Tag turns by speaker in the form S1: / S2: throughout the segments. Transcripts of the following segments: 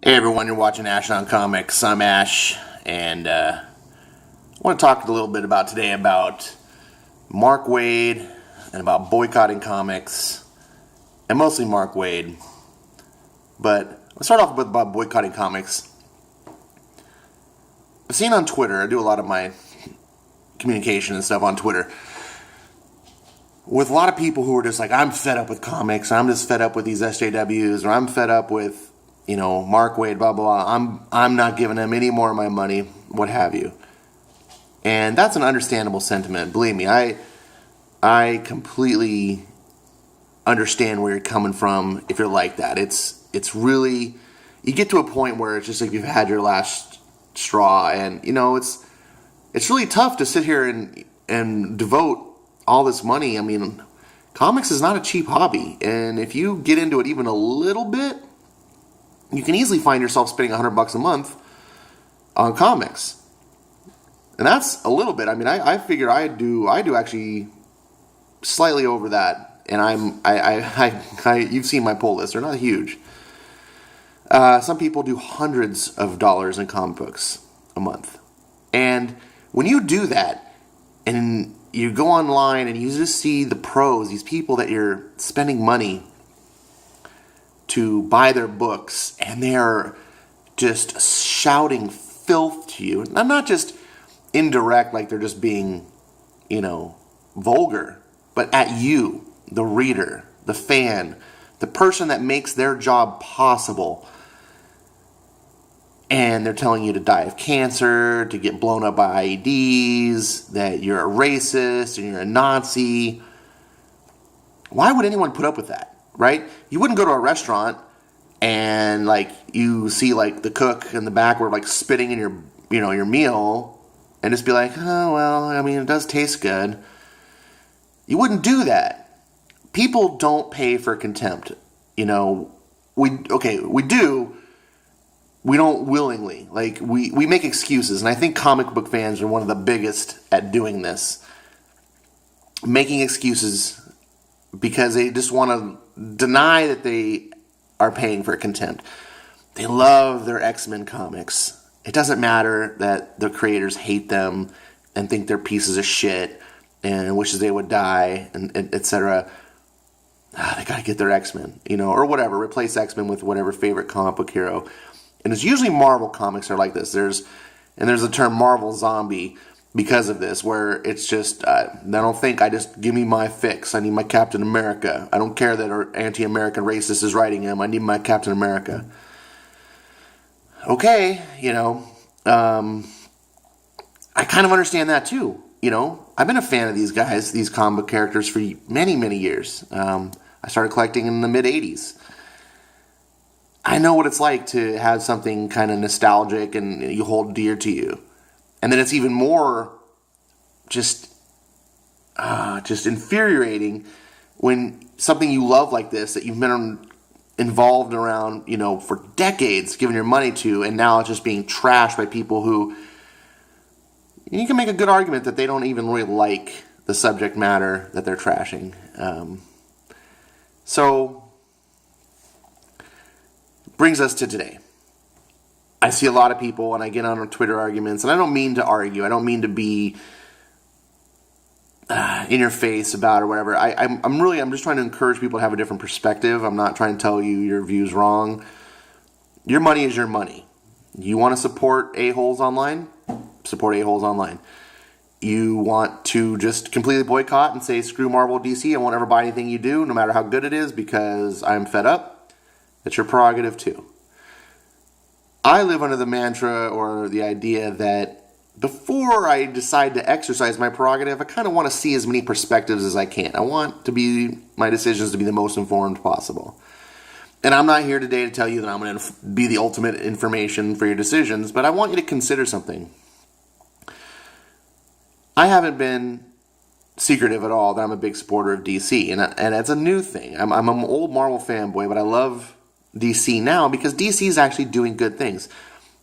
S1: Hey everyone, you're watching Ash on Comics. I'm Ash, and I want to talk a little bit today about Mark Waid and about boycotting comics, and mostly Mark Waid. But let's start off with about boycotting comics. I've seen on Twitter, I do a lot of my communication and stuff on Twitter, with a lot of people who are just like, I'm fed up with comics, I'm just fed up with these SJWs, or I'm fed up with Mark Waid, blah, blah, blah. I'm not giving him any more of my money, what have you. And that's an understandable sentiment. Believe me, I completely understand where you're coming from if you're like that. It's really, you get to a point where it's just like you've had your last straw, and it's really tough to sit here and devote all this money. I mean, comics is not a cheap hobby, and if you get into it even a little bit, you can easily find yourself spending $100 a month on comics. And that's a little bit. I mean, I figure I do actually slightly over that. And you've seen my pull list. They're not huge. Some people do hundreds of dollars in comic books a month. And when you do that, and you go online and you just see the pros, these people that you're spending money to buy their books, and they're just shouting filth to you. And I'm not just indirect, like they're just being, vulgar, but at you, the reader, the fan, the person that makes their job possible. And they're telling you to die of cancer, to get blown up by IEDs, that you're a racist and you're a Nazi. Why would anyone put up with that? Right? You wouldn't go to a restaurant and you see the cook in the back were spitting in your meal and just be like, oh well, I mean, it does taste good. You wouldn't do that. People don't pay for contempt. We do. We don't willingly. We make excuses, and I think comic book fans are one of the biggest at doing this. Making excuses because they just want to deny that they are paying for contempt. They love their X-Men comics. It doesn't matter that the creators hate them and think they're pieces of shit and wishes they would die, and etc. They gotta get their X-Men, or whatever. Replace X-Men with whatever favorite comic book hero. And it's usually Marvel comics are like this. There's the term Marvel zombie because of this, where it's just, I don't think, give me my fix. I need my Captain America. I don't care that an anti-American racist is writing him. I need my Captain America. Okay, I kind of understand that too. I've been a fan of these guys, these comic book characters for many, many years. I started collecting in the mid-'80s. I know what it's like to have something kind of nostalgic and you hold dear to you. And then it's even more just infuriating when something you love like this, that you've been involved around, for decades, giving your money to, and now it's just being trashed by people who, you can make a good argument that they don't even really like the subject matter that they're trashing. So, brings us to today. I see a lot of people, and I get on Twitter arguments, and I don't mean to argue. I don't mean to be in your face about or whatever. I'm just trying to encourage people to have a different perspective. I'm not trying to tell you your view's wrong. Your money is your money. You want to support a-holes online? Support a-holes online. You want to just completely boycott and say, screw Marvel, DC, I won't ever buy anything you do, no matter how good it is, because I'm fed up? That's your prerogative too. I live under the mantra or the idea that before I decide to exercise my prerogative, I kind of want to see as many perspectives as I can. I want my decisions to be the most informed possible. And I'm not here today to tell you that I'm going to be the ultimate information for your decisions, but I want you to consider something. I haven't been secretive at all that I'm a big supporter of DC, and it's a new thing. I'm an old Marvel fanboy, but I love DC now because DC is actually doing good things.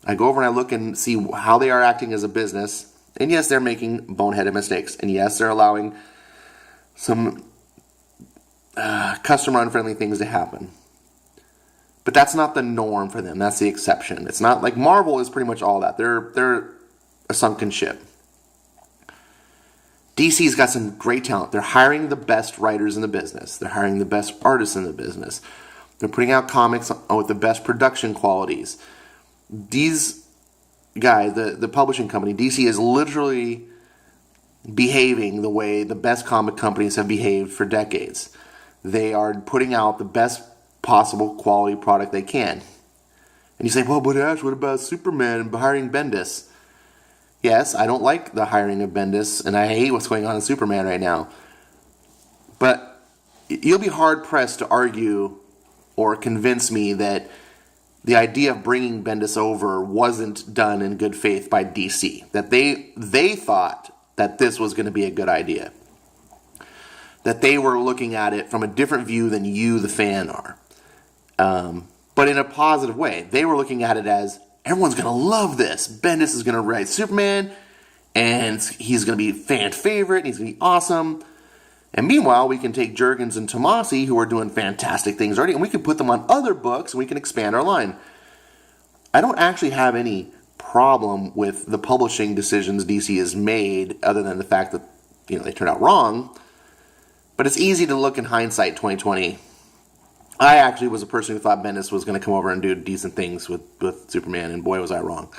S1: I go over and I look and see how they are acting as a business, and yes, they're making boneheaded mistakes, and yes, they're allowing some customer unfriendly things to happen. But that's not the norm for them. That's the exception. It's not like Marvel is pretty much all that. They're a sunken ship. DC's got some great talent. They're hiring the best writers in the business. They're hiring the best artists in the business. They're putting out comics with the best production qualities. These guys, the publishing company, DC, is literally behaving the way the best comic companies have behaved for decades. They are putting out the best possible quality product they can. And you say, well, but Ash, what about Superman and hiring Bendis? Yes, I don't like the hiring of Bendis, and I hate what's going on in Superman right now. But you'll be hard-pressed to argue or convince me that the idea of bringing Bendis over wasn't done in good faith by DC. That they thought that this was going to be a good idea. That they were looking at it from a different view than you, the fan, are. But in a positive way. They were looking at it as, everyone's going to love this. Bendis is going to write Superman, and he's going to be fan favorite, and he's going to be awesome. And meanwhile, we can take Jurgens and Tomasi, who are doing fantastic things already, and we can put them on other books, and we can expand our line. I don't actually have any problem with the publishing decisions DC has made, other than the fact that they turned out wrong. But it's easy to look in hindsight, 2020. I actually was a person who thought Bendis was going to come over and do decent things with Superman, and boy, was I wrong.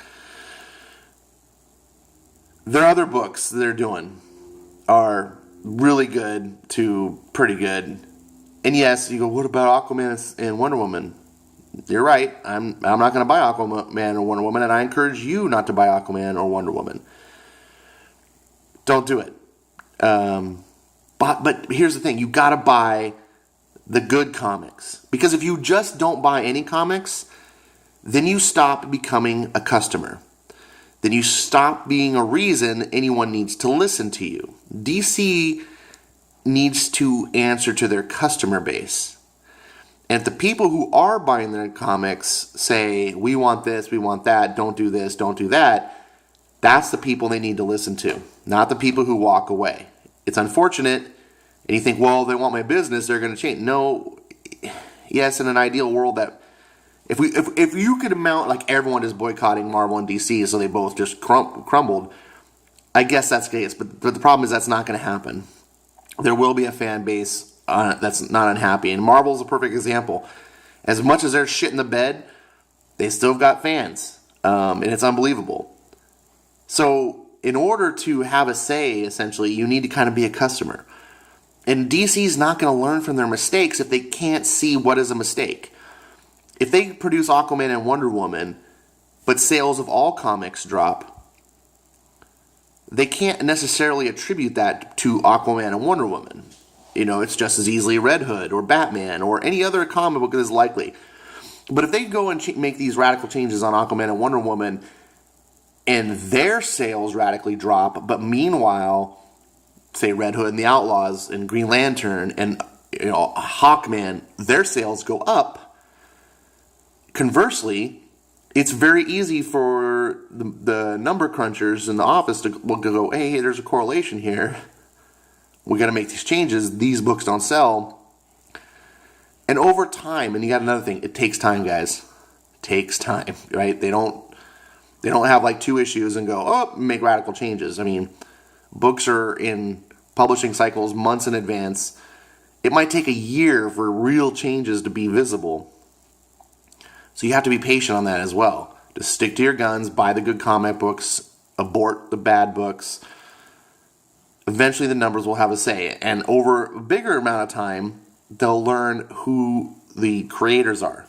S1: Their other books they're doing are really good to pretty good. And yes, you go, what about Aquaman and Wonder Woman? You're right. I'm not going to buy Aquaman or Wonder Woman, and I encourage you not to buy Aquaman or Wonder Woman. Don't do it. But here's the thing. You got to buy the good comics. Because if you just don't buy any comics, then you stop becoming a customer. Then you stop being a reason anyone needs to listen to you. DC needs to answer to their customer base. And if the people who are buying their comics say, we want this, we want that, don't do this, don't do that, that's the people they need to listen to, not the people who walk away. It's unfortunate. And you think, well, they want my business, they're going to change. No, yes, in an ideal world, that if you could amount like everyone is boycotting Marvel and DC, so they both just crumbled, I guess that's the case. But the problem is that's not going to happen. There will be a fan base that's not unhappy, and Marvel's a perfect example. As much as they're shit in the bed, they still got fans, and it's unbelievable. So in order to have a say, essentially, you need to kind of be a customer. And DC's not going to learn from their mistakes if they can't see what is a mistake. If they produce Aquaman and Wonder Woman, but sales of all comics drop, they can't necessarily attribute that to Aquaman and Wonder Woman. It's just as easily Red Hood or Batman or any other comic book that is likely. But if they go and make these radical changes on Aquaman and Wonder Woman, and their sales radically drop, but meanwhile, say Red Hood and the Outlaws and Green Lantern and Hawkman, their sales go up. Conversely, it's very easy for the number crunchers in the office to go, hey, there's a correlation here. We got to make these changes. These books don't sell. And over time, and you got another thing, it takes time, guys. It takes time, right? They don't have like 2 issues and go, make radical changes. I mean, books are in publishing cycles months in advance. It might take a year for real changes to be visible. So you have to be patient on that as well. Just stick to your guns, buy the good comic books, abort the bad books. Eventually the numbers will have a say. And over a bigger amount of time, they'll learn who the creators are.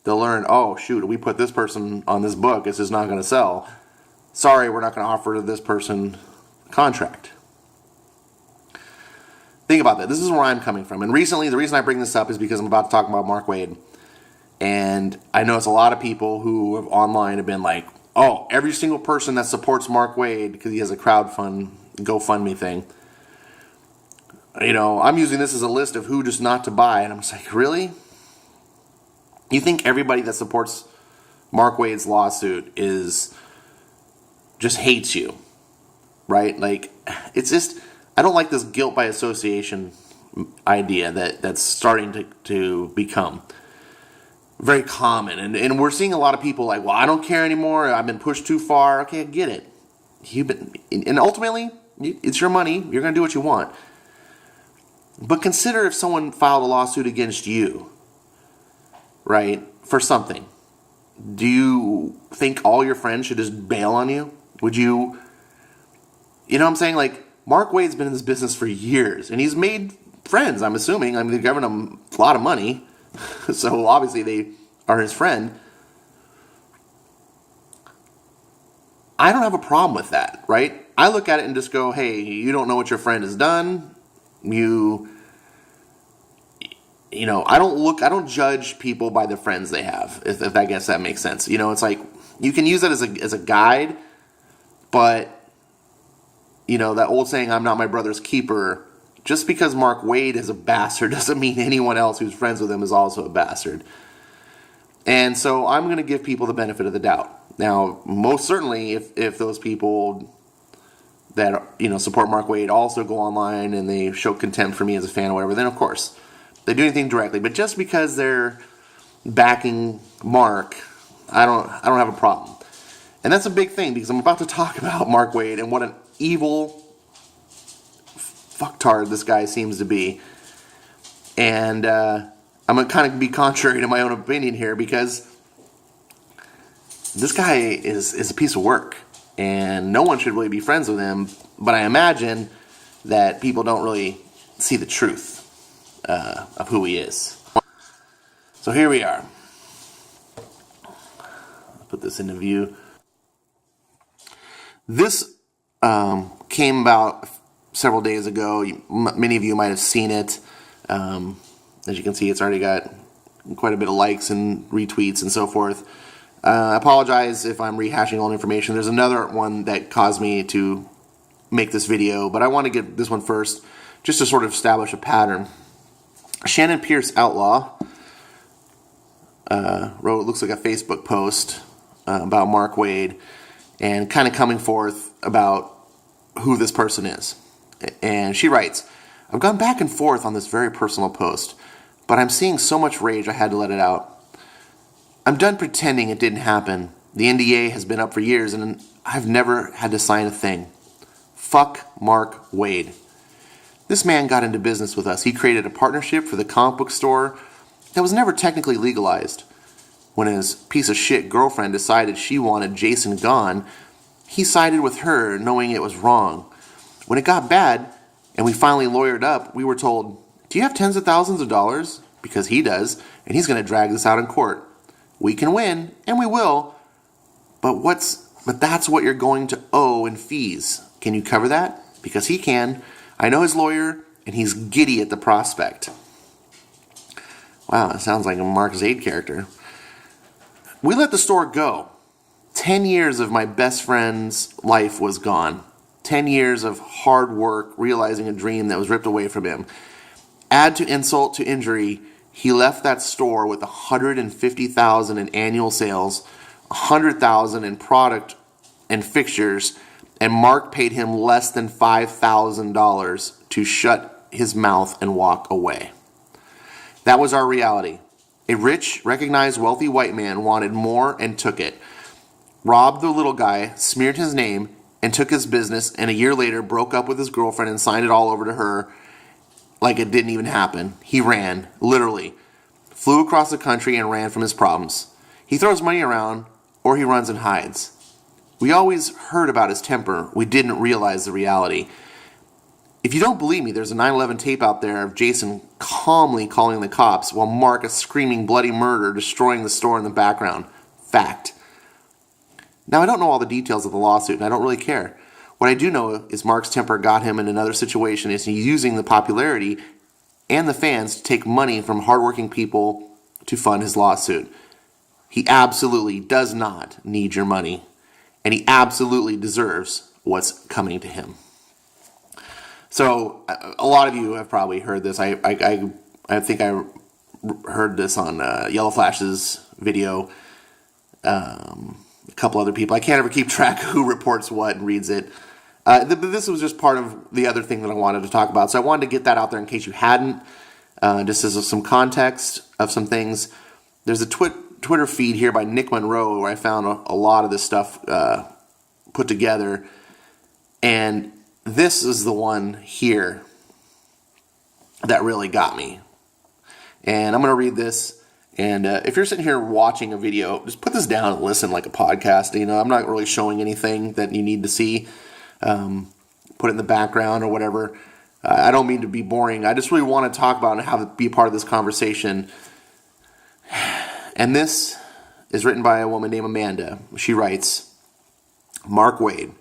S1: They'll learn, oh, shoot, we put this person on this book, it's just not going to sell. Sorry, we're not going to offer this person a contract. Think about that. This is where I'm coming from. And recently, the reason I bring this up is because I'm about to talk about Mark Waid. And I notice a lot of people who have online have been like, oh, every single person that supports Mark Waid because he has a GoFundMe thing. I'm using this as a list of who just not to buy. And I'm just like, really? You think everybody that supports Mark Waid's lawsuit just hates you, right? Like, it's just, I don't like this guilt by association idea that's starting to become. very common. And we're seeing a lot of people like, well, I don't care anymore. I've been pushed too far. Okay, I get it. And ultimately, it's your money. You're going to do what you want. But consider if someone filed a lawsuit against you, right, for something. Do you think all your friends should just bail on you? Would you, you know what I'm saying? Like, Mark Waid's been in this business for years, and he's made friends, I'm assuming. I mean, they've given him a lot of money, so obviously they are his friend. I don't have a problem with that, right? I look at it and just go, hey, you don't know what your friend has done. You know, I don't judge people by the friends they have, if I guess that makes sense. You know, it's like, you can use that as a guide, but, you know, that old saying, I'm not my brother's keeper, just because Mark Waid is a bastard doesn't mean anyone else who's friends with him is also a bastard. And so I'm going to give people the benefit of the doubt. Now, most certainly, if those people that, you know, support Mark Waid also go online and they show contempt for me as a fan or whatever, then of course, they do anything directly. But just because they're backing Mark, I don't have a problem. And that's a big thing, because I'm about to talk about Mark Waid and what an evil fucktard this guy seems to be. And I'm going to kind of be contrary to my own opinion here, because this guy is a piece of work, and no one should really be friends with him. But I imagine that people don't really see the truth of who he is. So here we are. Put this into view. This came about several days ago. Many of you might have seen it. As you can see, it's already got quite a bit of likes and retweets and so forth. I apologize if I'm rehashing old information. There's another one that caused me to make this video, but I want to get this one first, just to sort of establish a pattern. Shannon Pierce Outlaw wrote, looks like a Facebook post about Mark Waid, and kind of coming forth about who this person is. And she writes, I've gone back and forth on this very personal post, but I'm seeing so much rage I had to let it out. I'm done pretending it didn't happen. The NDA has been up for years, and I've never had to sign a thing. Fuck Mark Waid. This man got into business with us. He created a partnership for the comic book store that was never technically legalized. When his piece of shit girlfriend decided she wanted Jason gone, he sided with her, knowing it was wrong. When it got bad, and we finally lawyered up, we were told, do you have tens of thousands of dollars? Because he does, and he's going to drag this out in court. We can win, and we will, but that's what you're going to owe in fees. Can you cover that? Because he can. I know his lawyer, and he's giddy at the prospect. Wow, that sounds like a Mark Zaid character. We let the store go. 10 years of my best friend's life was gone. 10 years of hard work realizing a dream that was ripped away from him. Add to insult to injury, he left that store with $150,000 in annual sales, $100,000 in product and fixtures, and Mark paid him less than $5,000 to shut his mouth and walk away. That was our reality. A rich, recognized, wealthy white man wanted more and took it. Robbed the little guy, smeared his name, and took his business, and a year later broke up with his girlfriend and signed it all over to her like it didn't even happen. He ran, literally. Flew across the country and ran from his problems. He throws money around, or he runs and hides. We always heard about his temper. We didn't realize the reality. If you don't believe me, there's a 9/11 tape out there of Jason calmly calling the cops while Mark is screaming bloody murder, destroying the store in the background. Fact. Now, I don't know all the details of the lawsuit, and I don't really care. What I do know is Mark's temper got him in another situation, is he's using the popularity and the fans to take money from hardworking people to fund his lawsuit. He absolutely does not need your money, and he absolutely deserves what's coming to him. So, a lot of you have probably heard this. I think I heard this on Yellow Flash's video. A couple other people. I can't ever keep track of who reports what and reads it. This was just part of the other thing that I wanted to talk about. So I wanted to get that out there in case you hadn't, just as some context of some things. There's a Twitter feed here by Nick Monroe where I found a lot of this stuff put together. And this is the one here that really got me. And I'm going to read this. And if you're sitting here watching a video, just put this down and listen like a podcast. I'm not really showing anything that you need to see. Put it in the background or whatever. I don't mean to be boring. I just really want to talk about and how to be part of this conversation. And this is written by a woman named Amanda. She writes, Mark Waid.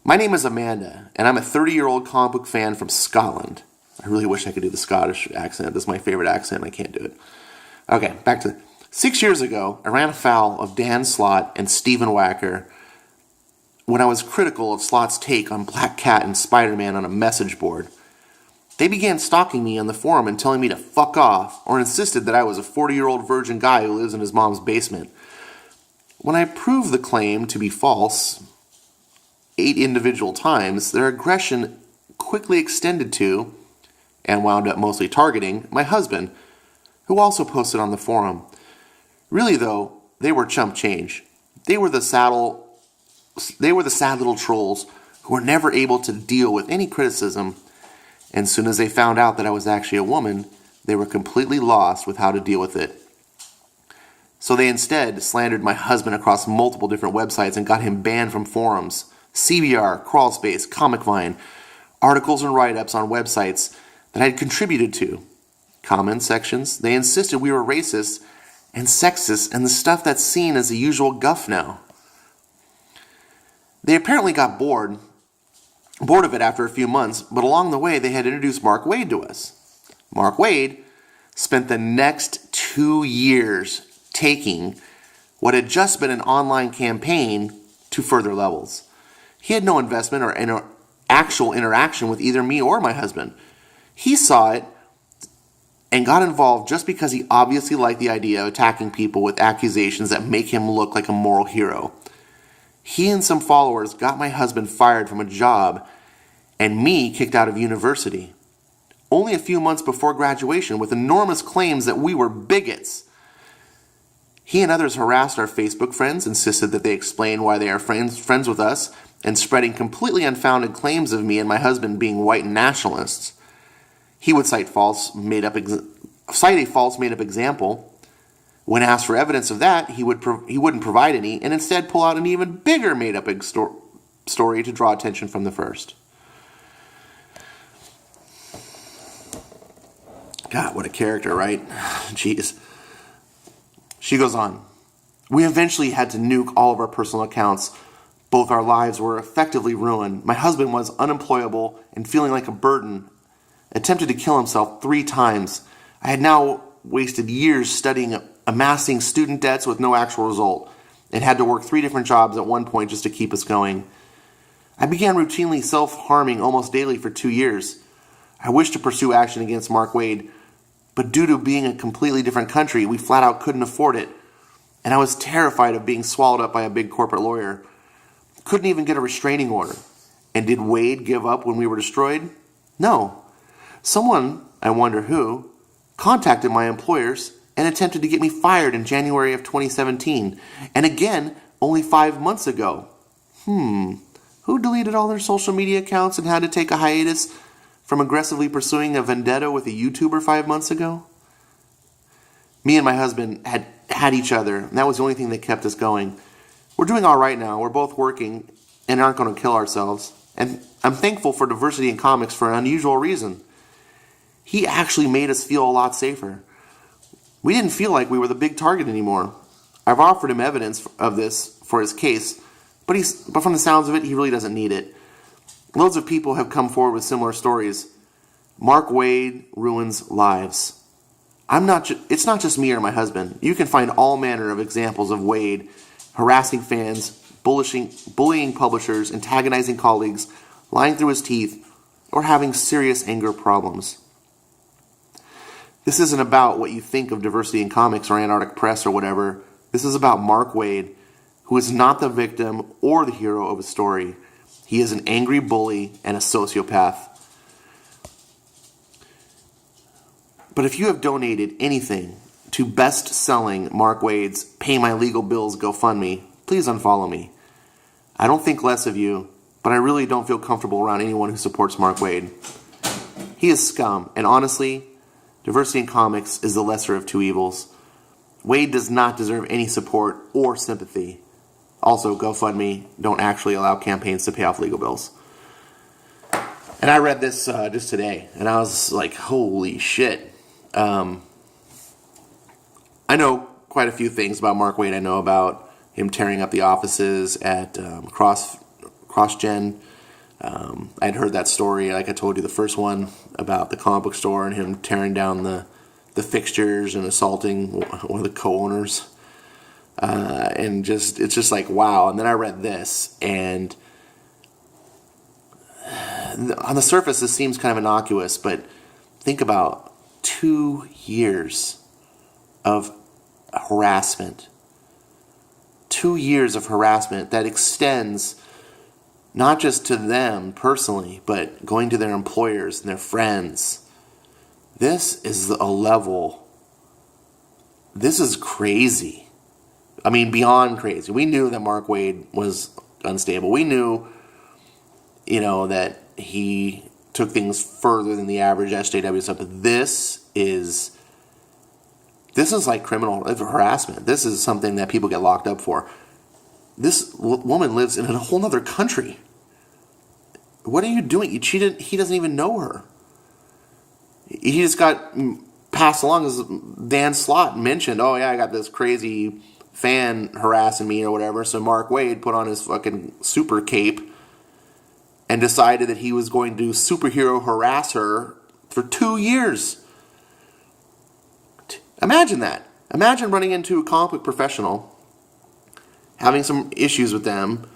S1: My name is Amanda, and I'm a 30-year-old comic book fan from Scotland. I really wish I could do the Scottish accent. That's my favorite accent. I can't do it. Okay, back to 6 years ago, I ran afoul of Dan Slott and Stephen Wacker when I was critical of Slott's take on Black Cat and Spider-Man on a message board. They began stalking me on the forum and telling me to fuck off, or insisted that I was a 40-year-old virgin guy who lives in his mom's basement. When I proved the claim to be false 8 individual times, their aggression quickly extended to, and wound up mostly targeting, my husband, who also posted on the forum. Really though, they were chump change. They were the sad little trolls who were never able to deal with any criticism. And as soon as they found out that I was actually a woman, they were completely lost with how to deal with it. So they instead slandered my husband across multiple different websites and got him banned from forums, CBR, Crawlspace, ComicVine, articles and write-ups on websites that I had contributed to. Comment sections, they insisted we were racist and sexist and the stuff that's seen as the usual guff now. They apparently got bored of it after a few months, but along the way they had introduced Mark Waid to us. Mark Waid spent the next 2 years taking what had just been an online campaign to further levels. He had no investment or actual interaction with either me or my husband. He saw it and got involved just because he obviously liked the idea of attacking people with accusations that make him look like a moral hero. He and some followers got my husband fired from a job and me kicked out of university. Only a few months before graduation, with enormous claims that we were bigots. He and others harassed our Facebook friends, insisted that they explain why they are friends with us, and spreading completely unfounded claims of me and my husband being white nationalists. He would cite a false made-up example. When asked for evidence of that, he wouldn't provide any, and instead pull out an even bigger made-up story to draw attention from the first. God, what a character, right? Jeez. She goes on. We eventually had to nuke all of our personal accounts. Both our lives were effectively ruined. My husband was unemployable and feeling like a burden. Attempted to kill himself 3 times. I had now wasted years studying, amassing student debts with no actual result, and had to work 3 different jobs at one point just to keep us going. I began routinely self-harming almost daily for 2 years. I wished to pursue action against Mark Waid, but due to being a completely different country, we flat out couldn't afford it, and I was terrified of being swallowed up by a big corporate lawyer. Couldn't even get a restraining order. And did Waid give up when we were destroyed? No. Someone, I wonder who, contacted my employers and attempted to get me fired in January of 2017, and again only 5 months ago. Who deleted all their social media accounts and had to take a hiatus from aggressively pursuing a vendetta with a YouTuber 5 months ago? Me and my husband had each other, and that was the only thing that kept us going. We're doing all right now. We're both working and aren't going to kill ourselves. And I'm thankful for diversity in comics for an unusual reason. He actually made us feel a lot safer. We didn't feel like we were the big target anymore. I've offered him evidence of this for his case, but from the sounds of it, he really doesn't need it. Loads of people have come forward with similar stories. Mark Waid ruins lives. It's not just me or my husband. You can find all manner of examples of Waid harassing fans, bullying publishers, antagonizing colleagues, lying through his teeth, or having serious anger problems. This isn't about what you think of diversity in comics or Antarctic Press or whatever. This is about Mark Waid, who is not the victim or the hero of a story. He is an angry bully and a sociopath. But if you have donated anything to best-selling Mark Waid's Pay My Legal Bills GoFundMe, please unfollow me. I don't think less of you, but I really don't feel comfortable around anyone who supports Mark Waid. He is scum, and honestly, diversity in comics is the lesser of two evils. Waid does not deserve any support or sympathy. Also, GoFundMe don't actually allow campaigns to pay off legal bills. And I read this just today, and I was like, holy shit. I know quite a few things about Mark Waid. I know about him tearing up the offices at CrossGen. I'd heard that story, like I told you, the first one about the comic book store and him tearing down the fixtures and assaulting one of the co-owners. And it's just like, wow. And then I read this, and on the surface, this seems kind of innocuous, but think about 2 years of harassment. 2 years of harassment that extends not just to them personally, but going to their employers and their friends. This is a level. This is crazy. I mean, beyond crazy. We knew that Mark Waid was unstable. We knew, that he took things further than the average SJW stuff. But this is like criminal harassment. This is something that people get locked up for. This woman lives in a whole other country. What are you doing? You cheated. He doesn't even know her. He just got passed along, as Dan Slott mentioned. Oh yeah, I got this crazy fan harassing me or whatever. So Mark Waid put on his fucking super cape and decided that he was going to superhero harass her for 2 years. Imagine that. Imagine running into a comic book professional, having some issues with them,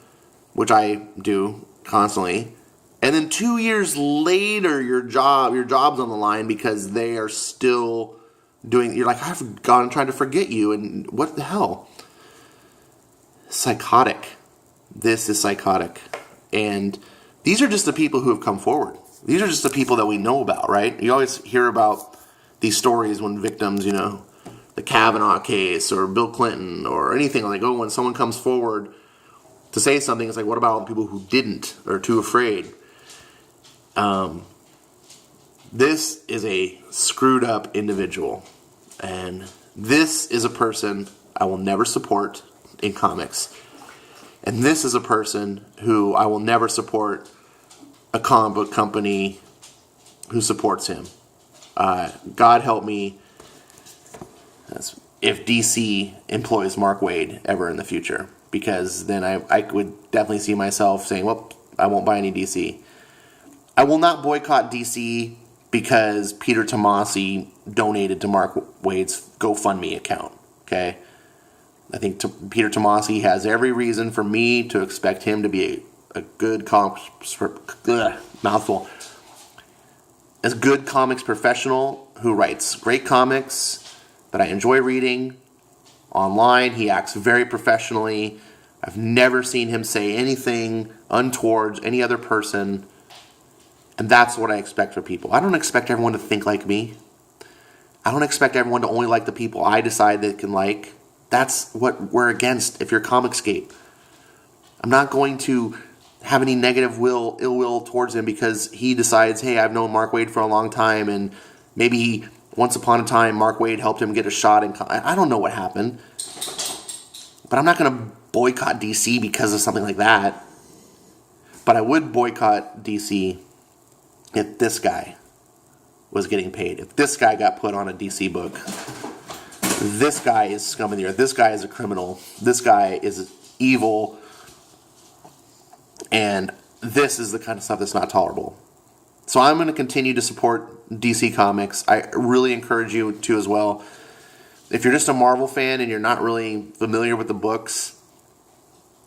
S1: which I do constantly, and then 2 years later your job's on the line because they are still doing. You're like, I've gone trying to forget you, and what the hell? Psychotic. This is psychotic, and these are just the people who have come forward. These are just the people that we know about, right? You always hear about these stories when victims, the Kavanaugh case or Bill Clinton or anything, like, when someone comes forward to say something, it's like, what about all the people who didn't or are too afraid? This is a screwed up individual, and this is a person I will never support in comics. And this is a person who I will never support a comic book company who supports him. God help me if DC employs Mark Waid ever in the future, because then I would definitely see myself saying, well, I won't buy any DC. I will not boycott DC because Peter Tomasi donated to Mark Waid's GoFundMe account, okay? I think Peter Tomasi has every reason for me to expect him to be a good mouthful. As a good comics professional who writes great comics that I enjoy reading online. He acts very professionally. I've never seen him say anything untoward any other person. And that's what I expect for people. I don't expect everyone to think like me. I don't expect everyone to only like the people I decide they can like. That's what we're against if you're Comicscape. I'm not going to have any negative ill will towards him because he decides, hey, I've known Mark Waid for a long time, and maybe once upon a time Mark Waid helped him get a shot in. I don't know what happened, but I'm not going to boycott DC because of something like that. But I would boycott DC if this guy was getting paid. If this guy got put on a DC book. This guy is scum of the earth. This guy is a criminal. This guy is evil. And this is the kind of stuff that's not tolerable. So I'm going to continue to support DC Comics. I really encourage you to as well. If you're just a Marvel fan and you're not really familiar with the books,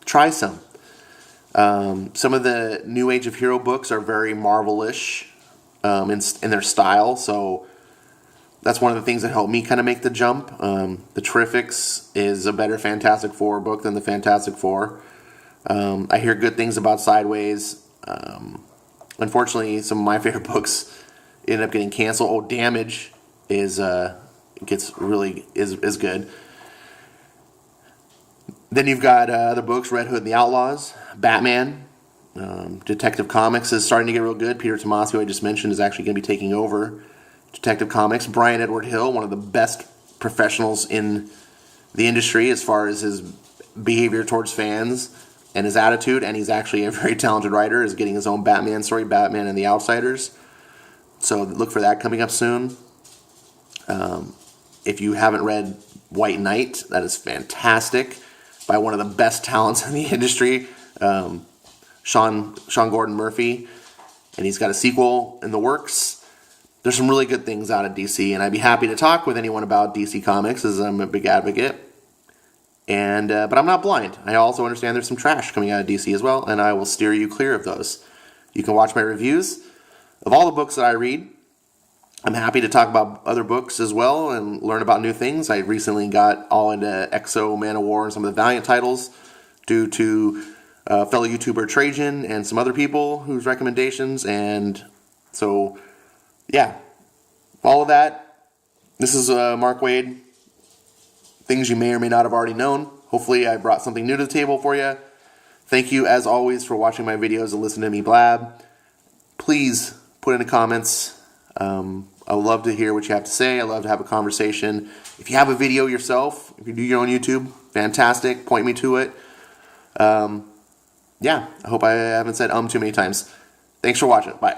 S1: try some. Some of the New Age of Hero books are very Marvel-ish in their style, so that's one of the things that helped me kind of make the jump. The Terrifics is a better Fantastic Four book than the Fantastic Four. I hear good things about Sideways. Unfortunately, some of my favorite books ended up getting canceled. Damage is gets really is good. Then you've got other books, Red Hood and the Outlaws, Batman, Detective Comics is starting to get real good. Peter Tomasi, I just mentioned, is actually going to be taking over Detective Comics. Brian Edward Hill, one of the best professionals in the industry as far as his behavior towards fans and his attitude, and he's actually a very talented writer, is getting his own Batman story, Batman and the Outsiders. So look for that coming up soon. If you haven't read White Knight, that is fantastic, by one of the best talents in the industry, Sean Gordon Murphy, and he's got a sequel in the works. There's some really good things out of DC, and I'd be happy to talk with anyone about DC Comics, as I'm a big advocate. And but I'm not blind. I also understand there's some trash coming out of DC as well, and I will steer you clear of those. You can watch my reviews of all the books that I read. I'm happy to talk about other books as well and learn about new things. I recently got all into Exo, Man of War, and some of the Valiant titles due to fellow YouTuber Trajan and some other people whose recommendations. And so, yeah, all of that. This is Mark Waid. Things you may or may not have already known. Hopefully I brought something new to the table for you. Thank you, as always, for watching my videos and listening to me blab. Please put in the comments. I love to hear what you have to say. I love to have a conversation. If you have a video yourself, if you do your own YouTube, fantastic. Point me to it. Yeah, I hope I haven't said too many times. Thanks for watching. Bye.